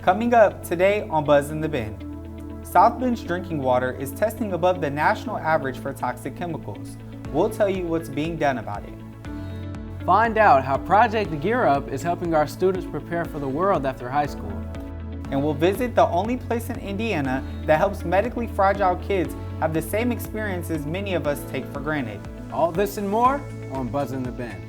Coming up today on Buzz in the Bin. South Bend's drinking water is testing above the national average for toxic chemicals. We'll tell you what's being done about it. Find out how Project Gear Up is helping our students prepare for the world after high school. And we'll visit the only place in Indiana that helps medically fragile kids have the same experiences many of us take for granted. All this and more on Buzz in the Bin.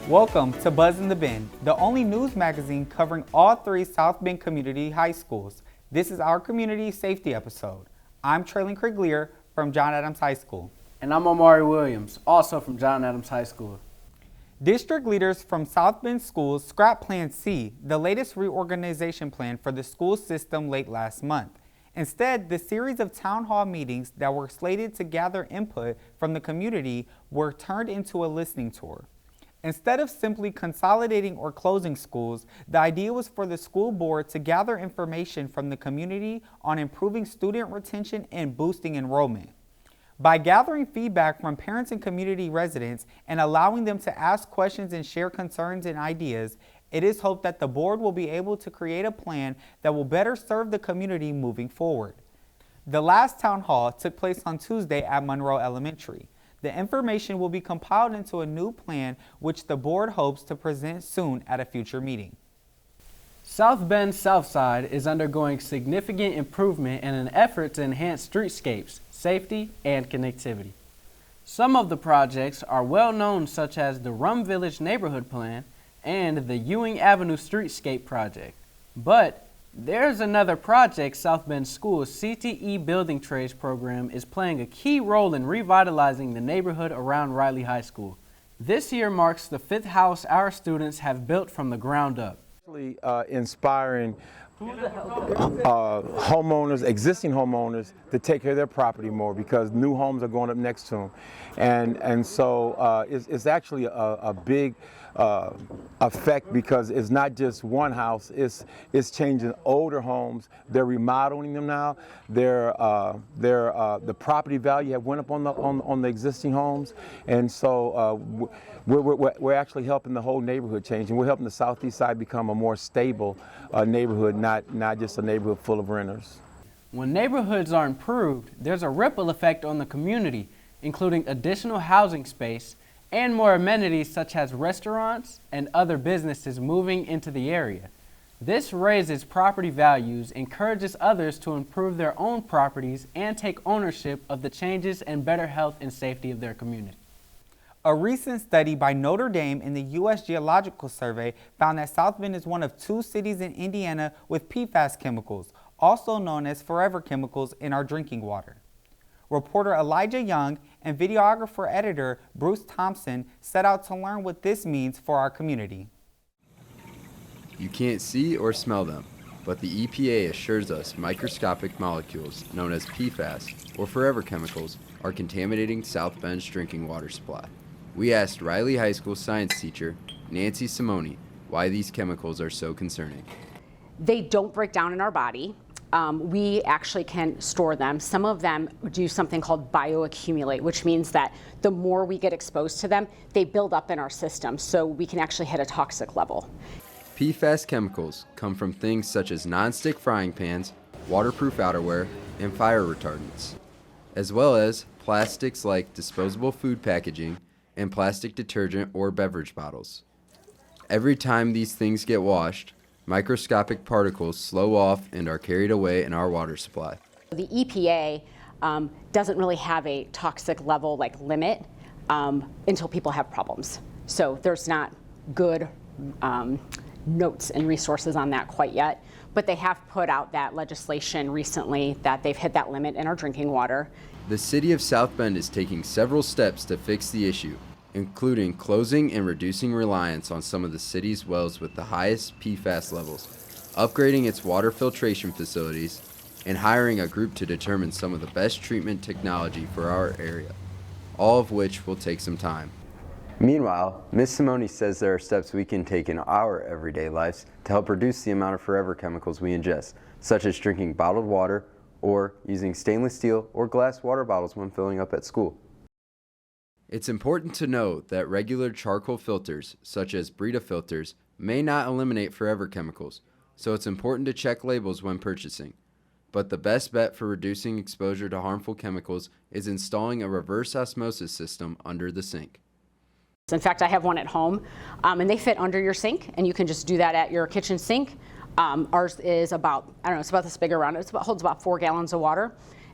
Welcome to Buzz in the Bin, the only news magazine covering all three South Bend community high schools. This is our community safety episode. I'm Treylen Criglear from John Adams High School. And I'm Omari Williams, also from John Adams High School. District leaders from South Bend schools scrapped Plan C, the latest reorganization plan for the school system, late last month. Instead, the series of town hall meetings that were slated to gather input from the community were turned into a listening tour. Instead of simply consolidating or closing schools, the idea was for the school board to gather information from the community on improving student retention and boosting enrollment. By gathering feedback from parents and community residents and allowing them to ask questions and share concerns and ideas, it is hoped that the board will be able to create a plan that will better serve the community moving forward. The last town hall took place on Tuesday at Monroe Elementary. The information will be compiled into a new plan, which the board hopes to present soon at a future meeting. South Bend Southside is undergoing significant improvement in an effort to enhance streetscapes, safety, and connectivity. Some of the projects are well known, such as the Rum Village Neighborhood Plan and the Ewing Avenue Streetscape Project. But there's another project South Bend School's CTE Building Trades program is playing a key role in revitalizing the neighborhood around Riley High School. This year marks the fifth house our students have built from the ground up. Inspiring homeowners, existing homeowners, to take care of their property more, because new homes are going up next to them, and so it's actually a big effect, because it's not just one house. It's changing older homes. They're remodeling them now. The property value have went up on the existing homes, and so we're actually helping the whole neighborhood change, and we're helping the southeast side become a more stable neighborhood, not just a neighborhood full of renters. When neighborhoods are improved, there's a ripple effect on the community, including additional housing space and more amenities such as restaurants and other businesses moving into the area. This raises property values, encourages others to improve their own properties, and take ownership of the changes and better health and safety of their community. A recent study by Notre Dame in the U.S. Geological Survey found that South Bend is one of 2 cities in Indiana with PFAS chemicals, also known as forever chemicals, in our drinking water. Reporter Elijah Young and videographer-editor Bruce Thompson set out to learn what this means for our community. You can't see or smell them, but the EPA assures us microscopic molecules known as PFAS, or forever chemicals, are contaminating South Bend's drinking water supply. We asked Riley High School science teacher Nancy Simone why these chemicals are so concerning. They don't break down in our body. We actually can store them. Some of them do something called bioaccumulate, which means that the more we get exposed to them, they build up in our system, so we can actually hit a toxic level. PFAS chemicals come from things such as non-stick frying pans, waterproof outerwear, and fire retardants, as well as plastics like disposable food packaging and plastic detergent or beverage bottles. Every time these things get washed, microscopic particles slow off and are carried away in our water supply. The EPA doesn't really have a toxic level limit until people have problems. So there's not good notes and resources on that quite yet, but they have put out that legislation recently that they've hit that limit in our drinking water. The city of South Bend is taking several steps to fix the issue. including closing and reducing reliance on some of the city's wells with the highest PFAS levels, upgrading its water filtration facilities, and hiring a group to determine some of the best treatment technology for our area, all of which will take some time. Meanwhile, Ms. Simone says there are steps we can take in our everyday lives to help reduce the amount of forever chemicals we ingest, such as drinking bottled water or using stainless steel or glass water bottles when filling up at school. It's important to note that regular charcoal filters, such as Brita filters, may not eliminate forever chemicals, so it's important to check labels when purchasing. But the best bet for reducing exposure to harmful chemicals is installing a reverse osmosis system under the sink. In fact, I have one at home, and they fit under your sink, and you can just do that at your kitchen sink. Ours is about, I don't know, it's about this big around. Holds about 4 gallons of water,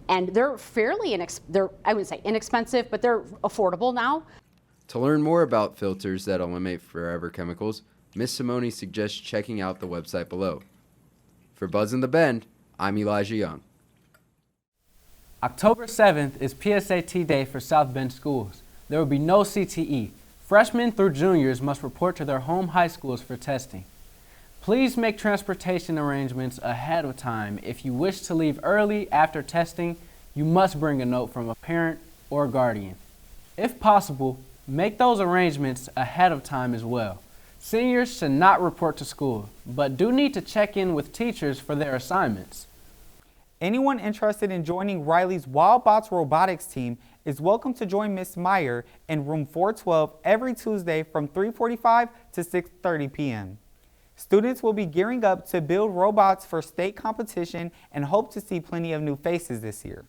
and they're fairly I wouldn't say inexpensive, but they're affordable now. To learn more about filters that eliminate forever chemicals, Ms. Simone suggests checking out the website below. For Buzz in the Bend, I'm Elijah Young. October 7th is PSAT Day for South Bend schools. There will be no CTE. Freshmen through juniors must report to their home high schools for testing. Please make transportation arrangements ahead of time. If you wish to leave early after testing, you must bring a note from a parent or guardian. If possible, make those arrangements ahead of time as well. Seniors should not report to school, but do need to check in with teachers for their assignments. Anyone interested in joining Riley's WildBots robotics team is welcome to join Ms. Meyer in room 412 every Tuesday from 3:45 to 6:30 p.m. Students will be gearing up to build robots for state competition and hope to see plenty of new faces this year.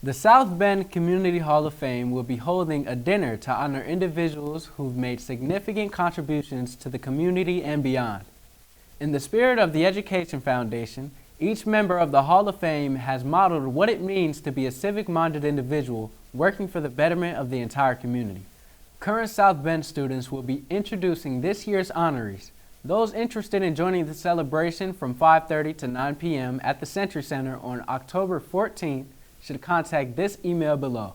The South Bend Community Hall of Fame will be holding a dinner to honor individuals who've made significant contributions to the community and beyond. In the spirit of the Education Foundation, each member of the Hall of Fame has modeled what it means to be a civic-minded individual working for the betterment of the entire community. Current South Bend students will be introducing this year's honorees. Those interested in joining the celebration from 5:30 to 9 p.m. at the Century Center on October 14th should contact this email below.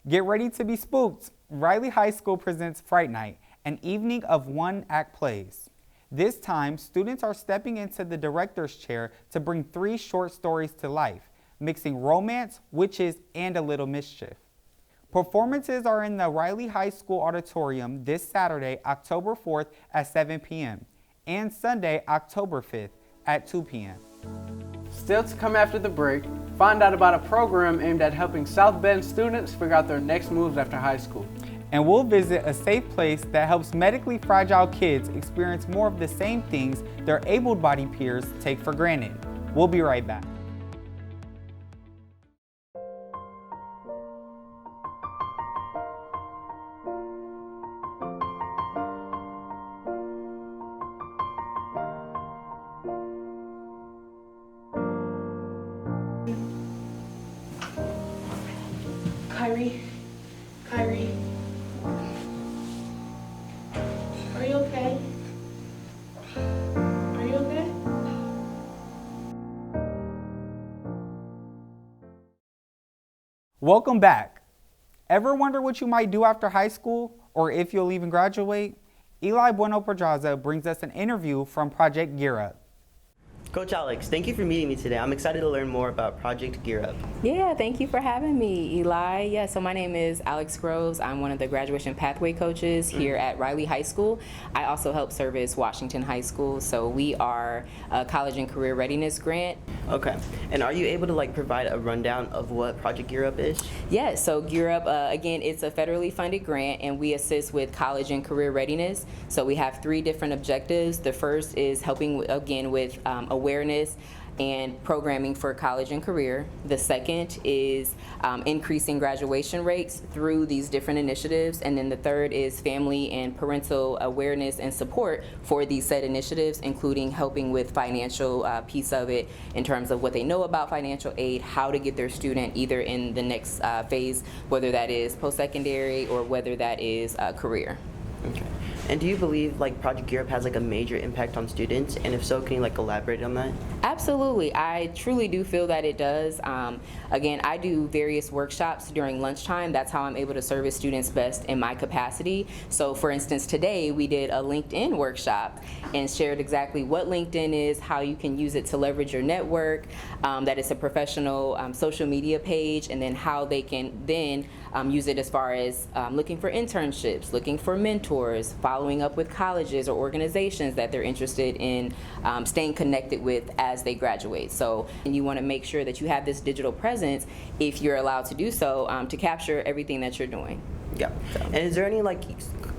Get ready to be spooked. Riley High School presents Fright Night, an evening of one-act plays. This time, students are stepping into the director's chair to bring 3 short stories to life, mixing romance, witches, and a little mischief. Performances are in the Riley High School Auditorium this Saturday, October 4th at 7 p.m. and Sunday, October 5th at 2 p.m. Still to come after the break, find out about a program aimed at helping South Bend students figure out their next moves after high school. And we'll visit a safe place that helps medically fragile kids experience more of the same things their able-bodied peers take for granted. We'll be right back. Kyrie, are you okay? Are you okay? Welcome back. Ever wonder what you might do after high school or if you'll even graduate? Eli Bueno Pedraza brings us an interview from Project Gear Up. Coach Alex, thank you for meeting me today. I'm excited to learn more about Project Gear Up. Yeah, thank you for having me, Eli. Yeah, so my name is Alex Groves. I'm one of the graduation pathway coaches here at Riley High School. I also help service Washington High School. So we are a college and career readiness grant. Okay, and are you able to provide a rundown of what Project Gear Up is? Yeah, so Gear Up, again, it's a federally funded grant and we assist with college and career readiness. So we have 3 different objectives. The first is helping, again, with awareness and programming for college and career. The second is increasing graduation rates through these different initiatives. And then the third is family and parental awareness and support for these said initiatives, including helping with financial piece of it in terms of what they know about financial aid, how to get their student either in the next phase, whether that is post-secondary or whether that is career. Okay. And do you believe like Project Gear Up has like a major impact on students? And if so, can you like elaborate on that? Absolutely. I truly do feel that it does. Again, I do various workshops during lunchtime. That's how I'm able to service students best in my capacity. So for instance, today we did a LinkedIn workshop and shared exactly what LinkedIn is, how you can use it to leverage your network, that it's a professional social media page, and then how they can then use it as far as looking for internships, looking for mentors, following up with colleges or organizations that they're interested in staying connected with as they graduate. So and you want to make sure that you have this digital presence, if you're allowed to do so, to capture everything that you're doing. Yeah. And is there any like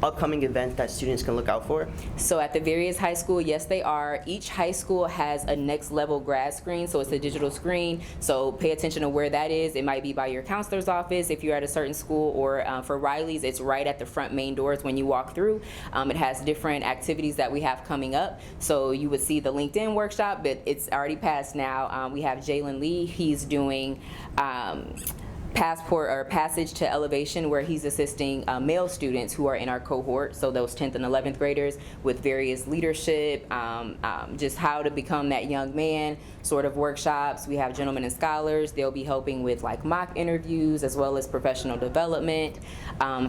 upcoming events that students can look out for? So at the various high school, yes, they are. Each high school has a next level grad screen, so it's a digital screen. So pay attention to where that is. It might be by your counselor's office if you're at a certain school, or for Riley's, it's right at the front main doors when you walk through. It has different activities that we have coming up. So you would see the LinkedIn workshop, but it's already passed now. We have Jalen Lee. He's doing passport or passage to elevation, where he's assisting male students who are in our cohort, so those 10th and 11th graders, with various leadership, just how to become that young man sort of workshops. We have gentlemen and scholars. They'll be helping with like mock interviews as well as professional development.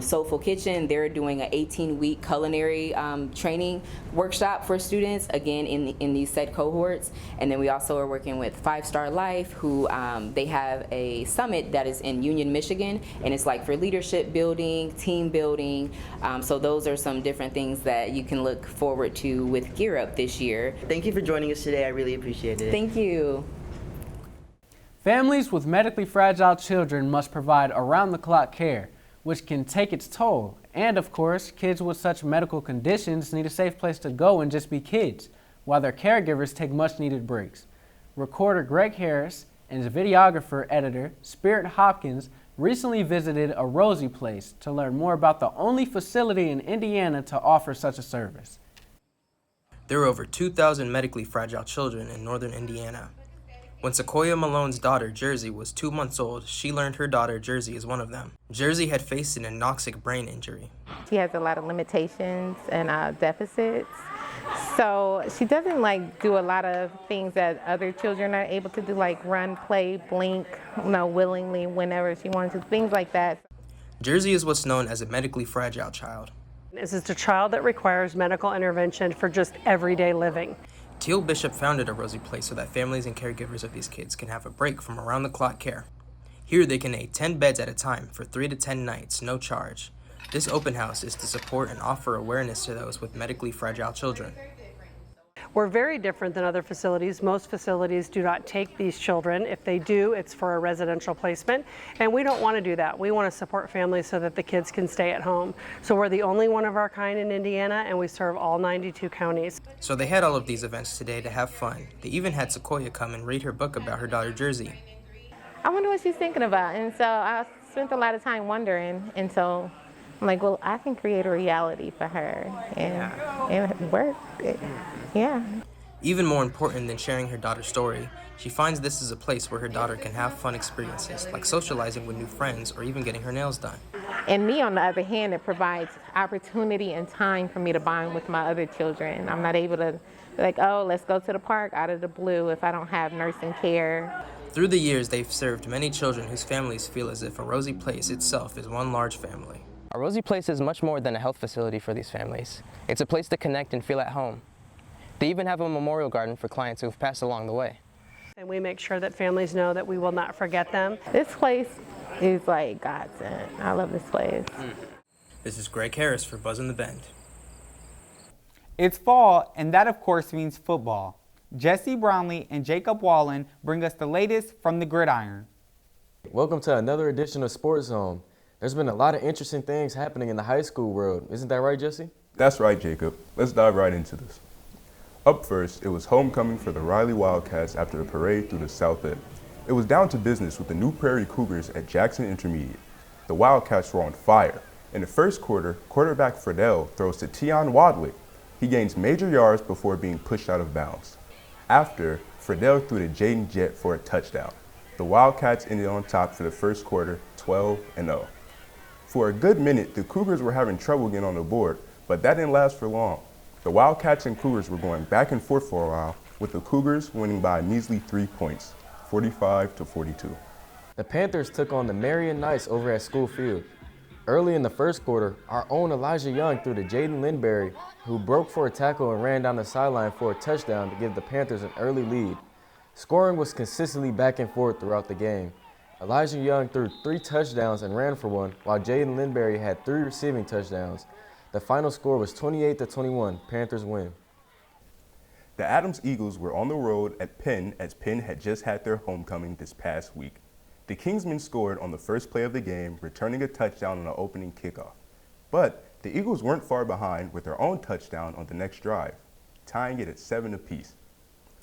Soulful Kitchen, they're doing an 18-week culinary training workshop for students, again in these said cohorts. And then we also are working with 5 Star Life, who they have a summit that is in Union, Michigan, and it's like for leadership building, team building. So those are some different things that you can look forward to with Gear Up this year. Thank you for joining us today. I really appreciate it. Thank you. Families with medically fragile children must provide around-the-clock care, which can take its toll. And of course, kids with such medical conditions need a safe place to go and just be kids, while their caregivers take much-needed breaks. Recorder Greg Harris and videographer-editor Spirit Hopkins recently visited a Rosie Place to learn more about the only facility in Indiana to offer such a service. There are over 2,000 medically fragile children in northern Indiana. When Sequoia Malone's daughter, Jersey, was 2 months old, she learned her daughter, Jersey, is one of them. Jersey had faced an anoxic brain injury. She has a lot of limitations and deficits. So she doesn't do a lot of things that other children are able to do, like run, play, blink, willingly whenever she wants to, things like that. Jersey is what's known as a medically fragile child. This is a child that requires medical intervention for just everyday living. Teal Bishop founded a Rosie Place so that families and caregivers of these kids can have a break from around-the-clock care. Here they can aid 10 beds at a time for 3 to 10 nights, no charge. This open house is to support and offer awareness to those with medically fragile children. We're very different than other facilities. Most facilities do not take these children. If they do, it's for a residential placement, and we don't want to do that. We want to support families so that the kids can stay at home. So we're the only one of our kind in Indiana, and we serve all 92 counties. So they had all of these events today to have fun. They even had Sequoia come and read her book about her daughter Jersey. I wonder what she's thinking about, and so I spent a lot of time wondering, and so I'm like, well, I can create a reality for her, and it worked. Yeah. Even more important than sharing her daughter's story, she finds this is a place where her daughter can have fun experiences, like socializing with new friends or even getting her nails done. And me, on the other hand, it provides opportunity and time for me to bond with my other children. I'm not able to be like, oh, let's go to the park out of the blue if I don't have nursing care. Through the years, they've served many children whose families feel as if a Rosie Place itself is one large family. A Rosie Place is much more than a health facility for these families. It's a place to connect and feel at home. They even have a memorial garden for clients who have passed along the way. And we make sure that families know that we will not forget them. This place is like godsend. I love this place. This is Greg Harris for Buzz in the Bend. It's fall, and that of course means football. Jesse Brownlee and Jacob Wallen bring us the latest from the gridiron. Welcome to another edition of Sports Zone. There's been a lot of interesting things happening in the high school world. Isn't that right, Jesse? That's right, Jacob. Let's dive right into this. Up first, it was homecoming for the Riley Wildcats after a parade through the South End. It was down to business with the New Prairie Cougars at Jackson Intermediate. The Wildcats were on fire. In the first quarter, quarterback Friedel throws to Tion Wadwick. He gains major yards before being pushed out of bounds. After, Friedel threw to Jaden Jett for a touchdown. The Wildcats ended on top for the first quarter, 12-0. For a good minute, the Cougars were having trouble getting on the board, But that didn't last for long. The Wildcats and Cougars were going back and forth for a while, with the Cougars winning by a measly 3 points, 45-42. The Panthers took on the Marion Knights over at School Field. Early in the first quarter, our own Elijah Young threw to Jaden Lindberry, who broke for a tackle and ran down the sideline for a touchdown to give the Panthers an early lead. Scoring was consistently back and forth throughout the game. Elijah Young threw 3 touchdowns and ran for one, while Jaden Lindberry had 3 receiving touchdowns. The final score was 28-21, Panthers win. The Adams Eagles were on the road at Penn as Penn had just had their homecoming this past week. The Kingsmen scored on the first play of the game, returning a touchdown on the opening kickoff. But the Eagles weren't far behind with their own touchdown on the next drive, tying it at 7 apiece.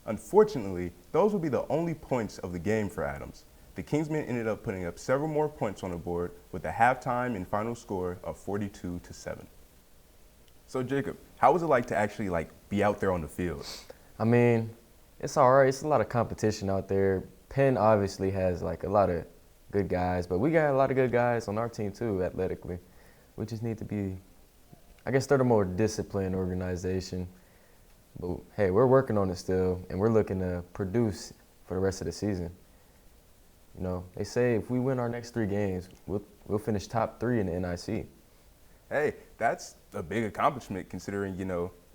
Unfortunately, those would be the only points of the game for Adams. The Kingsmen ended up putting up several more points on the board with a halftime and final score of 42-7. So Jacob, how was it like to actually be out there on the field? I mean, it's all right. It's a lot of competition out there. Penn obviously has a lot of good guys, but we got a lot of good guys on our team too, athletically. We just need to be, I guess they're the more disciplined organization. But hey, we're working on it still, and we're looking to produce for the rest of the season. You know, they say if we win our next 3 games, we'll finish top 3 in the NIC. Hey, that's a big accomplishment considering,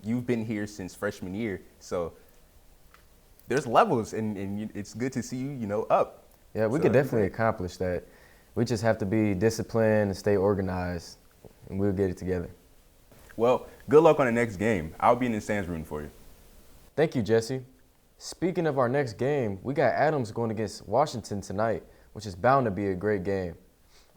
you've been here since freshman year. So there's levels, and it's good to see you, up. Yeah, we could definitely accomplish that. We just have to be disciplined and stay organized, and we'll get it together. Well, good luck on the next game. I'll be in the stands rooting for you. Thank you, Jesse. Speaking of our next game, we got Adams going against Washington tonight, which is bound to be a great game.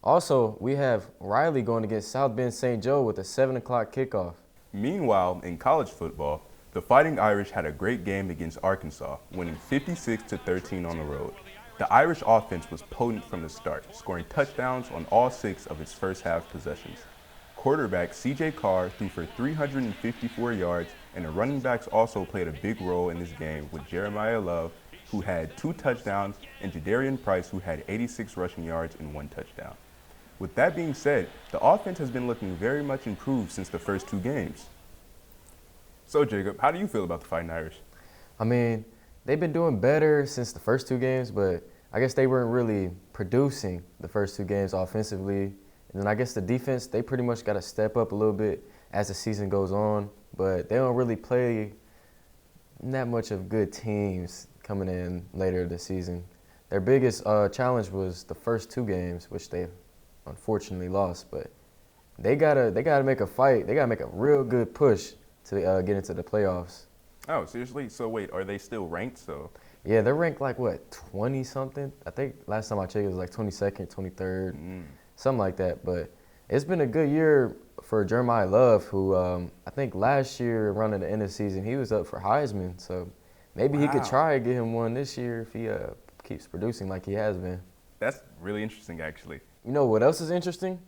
Also, we have Riley going against South Bend St. Joe with a 7 o'clock kickoff. Meanwhile, in college football, the Fighting Irish had a great game against Arkansas, winning 56-13 on the road. The Irish offense was potent from the start, scoring touchdowns on all 6 of its first half possessions. Quarterback C.J. Carr threw for 354 yards, and the running backs also played a big role in this game with Jeremiah Love, who had 2 touchdowns, and Jadarian Price, who had 86 rushing yards and 1 touchdown. With that being said, the offense has been looking very much improved since the first 2 games. So Jacob, how do you feel about the Fighting Irish? I mean, they've been doing better since the first 2 games, but I guess they weren't really producing the first 2 games offensively. And then I guess the defense, they pretty much got to step up a little bit as the season goes on, but they don't really play that much of good teams coming in later this season. Their biggest challenge was the first 2 games, which they unfortunately lost, but they gotta make a fight. They gotta make a real good push to get into the playoffs. Oh, seriously? So wait, are they still ranked? Yeah, they're ranked 20 something. I think last time I checked it was 22nd, 23rd, something like that. But it's been a good year for Jeremiah Love, who I think last year around at the end of the season he was up for Heisman. So maybe he could try to get him one this year if he keeps producing like he has been. That's really interesting, actually. You know what else is interesting?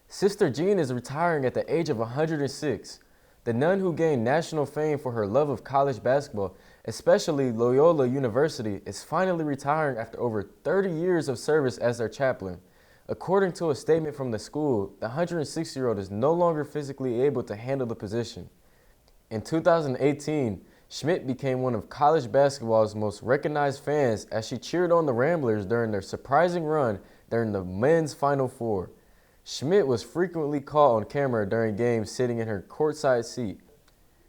Sister Jean is retiring at the age of 106. The nun who gained national fame for her love of college basketball, especially Loyola University, is finally retiring after over 30 years of service as their chaplain. According to a statement from the school, the 106-year-old is no longer physically able to handle the position. In 2018, Schmidt became one of college basketball's most recognized fans as she cheered on the Ramblers during their surprising run during the men's Final Four. Schmidt was frequently caught on camera during games sitting in her courtside seat.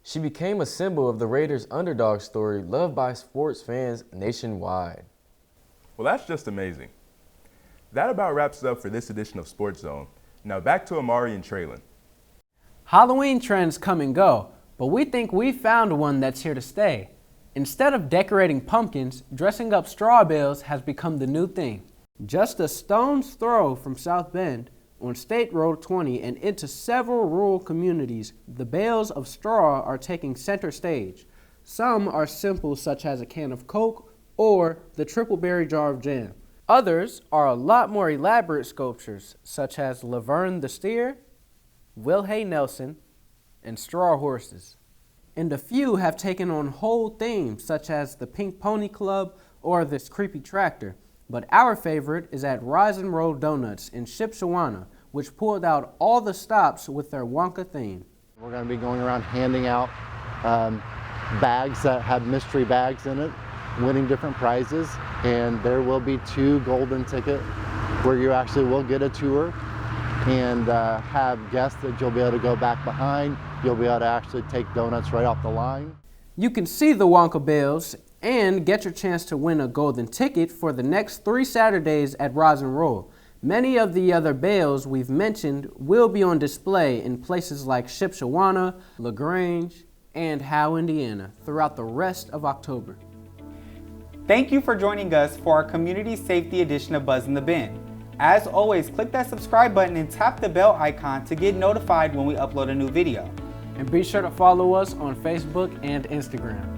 She became a symbol of the Raiders' underdog story loved by sports fans nationwide. Well, that's just amazing. That about wraps it up for this edition of Sports Zone. Now back to Omari and Treylen. Halloween trends come and go, but we think we found one that's here to stay. Instead of decorating pumpkins, dressing up straw bales has become the new thing. Just a stone's throw from South Bend, on State Road 20 and into several rural communities, the bales of straw are taking center stage. Some are simple, such as a can of Coke or the triple berry jar of jam. Others are a lot more elaborate sculptures, such as Laverne the Steer, Wilhay Nelson, and Straw Horses. And a few have taken on whole themes, such as the Pink Pony Club or this creepy tractor. But our favorite is at Rise and Roll Donuts in Shipshewana, which pulled out all the stops with their Wonka theme. We're going to be going around handing out bags that have mystery bags in it, winning different prizes, and there will be 2 golden tickets where you actually will get a tour and have guests that you'll be able to go back behind. You'll be able to actually take donuts right off the line. You can see the Wonka Bells and get your chance to win a golden ticket for the next 3 Saturdays at Rosin Roll. Many of the other bales we've mentioned will be on display in places like Shipshewana, LaGrange, and Howe, Indiana throughout the rest of October. Thank you for joining us for our Community Safety edition of Buzz in the Bin. As always, click that subscribe button and tap the bell icon to get notified when we upload a new video. And be sure to follow us on Facebook and Instagram.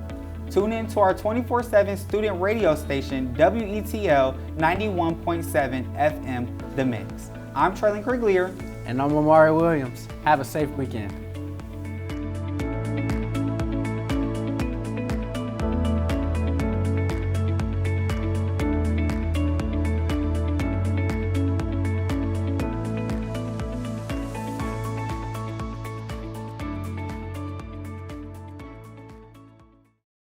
Tune in to our 24/7 student radio station, WETL 91.7 FM The Mix. I'm Treylen Criglear. And I'm Omari Williams. Have a safe weekend.